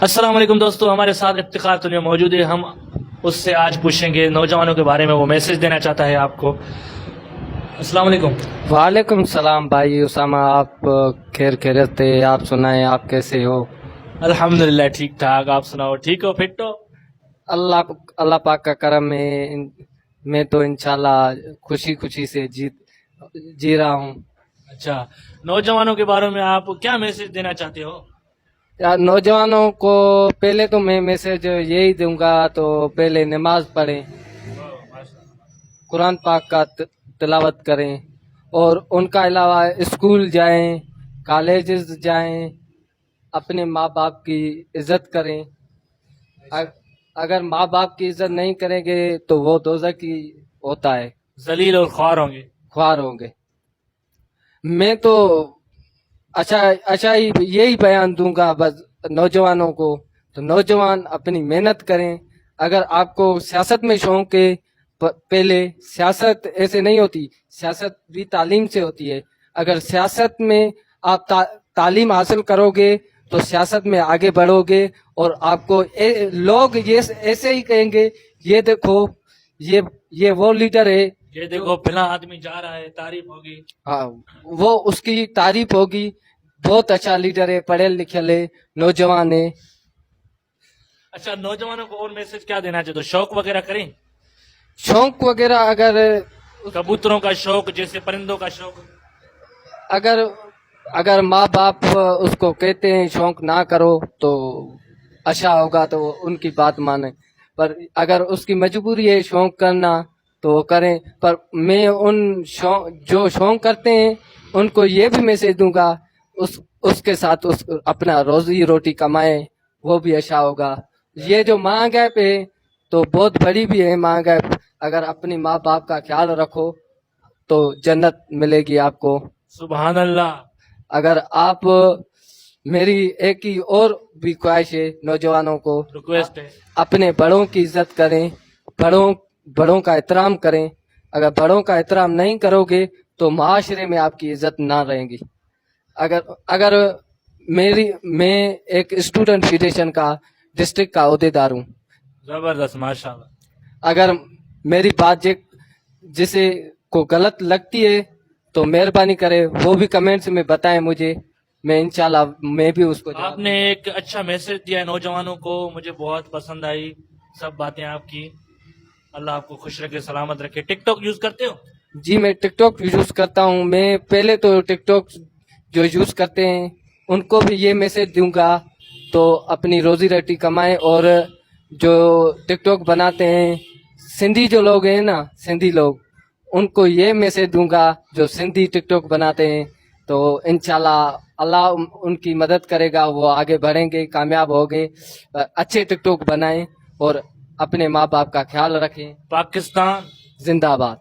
السلام علیکم دوستو، ہمارے ساتھ افتخار تو موجود ہے. ہم اس سے آج پوچھیں گے نوجوانوں کے بارے میں، وہ میسج دینا چاہتا ہے آپ کو. السلام علیکم. وعلیکم السلام بھائی اسامہ. آپ خیریت تھے؟ آپ سنائیں، آپ کیسے ہو؟ الحمدللہ ٹھیک ٹھاک. آپ سناؤ، ٹھیک ہو، فٹ ہو؟ اللہ پاک کا کرم ہے. میں تو انشاءاللہ خوشی سے جی رہا ہوں. اچھا، نوجوانوں کے بارے میں آپ کیا میسج دینا چاہتے ہو؟ یار نوجوانوں کو پہلے تو میں میسج یہی دوں گا، تو پہلے نماز پڑھیں، قرآن پاک کا تلاوت کریں، اور ان کا علاوہ اسکول جائیں، کالجز جائیں، اپنے ماں باپ کی عزت کریں. اگر ماں باپ کی عزت نہیں کریں گے تو وہ دوزخی ہوتا ہے، ذلیل اور خوار ہوں گے. خوار ہوں گے. میں تو اچھا یہی بیان دوں گا بس نوجوانوں کو. تو نوجوان اپنی محنت کریں. اگر آپ کو سیاست میں شوق ہے، پہلے سیاست ایسے نہیں ہوتی، سیاست بھی تعلیم سے ہوتی ہے. اگر سیاست میں آپ تعلیم حاصل کرو گے تو سیاست میں آگے بڑھو گے، اور آپ کو لوگ یہ ایسے ہی کہیں گے، یہ دیکھو یہ وہ لیڈر ہے، یہ دیکھو فلاں آدمی جا رہا ہے، تعریف ہوگی. ہاں وہ اس کی تعریف ہوگی، بہت اچھا لیڈر ہے، پڑھے لکھے ہے، نوجوان ہے. اچھا، نوجوانوں کو اور میسج کیا دینا چاہتے ہو؟ شوق وغیرہ کریں، شوق وغیرہ کبوتروں کا شوق، جیسے پرندوں کا شوق. اگر ماں باپ اس کو کہتے ہیں شوق نہ کرو تو اچھا ہوگا، تو ان کی بات مانیں. پر اگر اس کی مجبوری ہے شوق کرنا تو وہ کریں. پر میں جو شوق کرتے ہیں ان کو یہ بھی میسج دوں گا، اس کے ساتھ اپنا روزی روٹی کمائیں، وہ بھی اچھا ہوگا. یہ جو مہنگائی پہ تو بہت بڑی بھی ہے مہنگائی. اگر اپنی ماں باپ کا خیال رکھو تو جنت ملے گی آپ کو. سبحان اللہ. اگر آپ میری ایک ہی اور بھی خواہش ہے نوجوانوں کو، ریکویسٹ ہے، اپنے بڑوں کی عزت کریں، بڑوں کا احترام کریں. اگر بڑوں کا احترام نہیں کرو گے تو معاشرے میں آپ کی عزت نہ رہے گی. اگر میں ایک اسٹوڈنٹ فیڈریشن کا ڈسٹرکٹ کا عہدیدار ہوں. زبردست، ماشاءاللہ. اگر میری بات جسے کو غلط لگتی ہے تو مہربانی کرے وہ بھی کمنٹس میں بتائیں مجھے، میں انشاءاللہ میں بھی اس کو جواب آپ نے ایک اچھا میسج دیا ہے نوجوانوں کو، مجھے بہت پسند آئی سب باتیں آپ کی. اللہ آپ کو خوش رکھے، سلامت رکھے. ٹک ٹاک یوز کرتے ہو؟ جی میں ٹک ٹاک یوز کرتا ہوں. میں پہلے تو ٹک ٹاک جو یوز کرتے ہیں ان کو بھی یہ میسج دوں گا تو اپنی روزی روٹی کمائیں. اور جو ٹک ٹاک بناتے ہیں سندھی جو لوگ ہیں نا، سندھی لوگ، ان کو یہ میسج دوں گا جو سندھی ٹک ٹاک بناتے ہیں، تو انشاءاللہ اللہ ان کی مدد کرے گا، وہ آگے بڑھیں گے، کامیاب ہو گے. اچھے ٹک ٹاک بنائیں اور اپنے ماں باپ کا خیال رکھیں. پاکستان زندہ باد.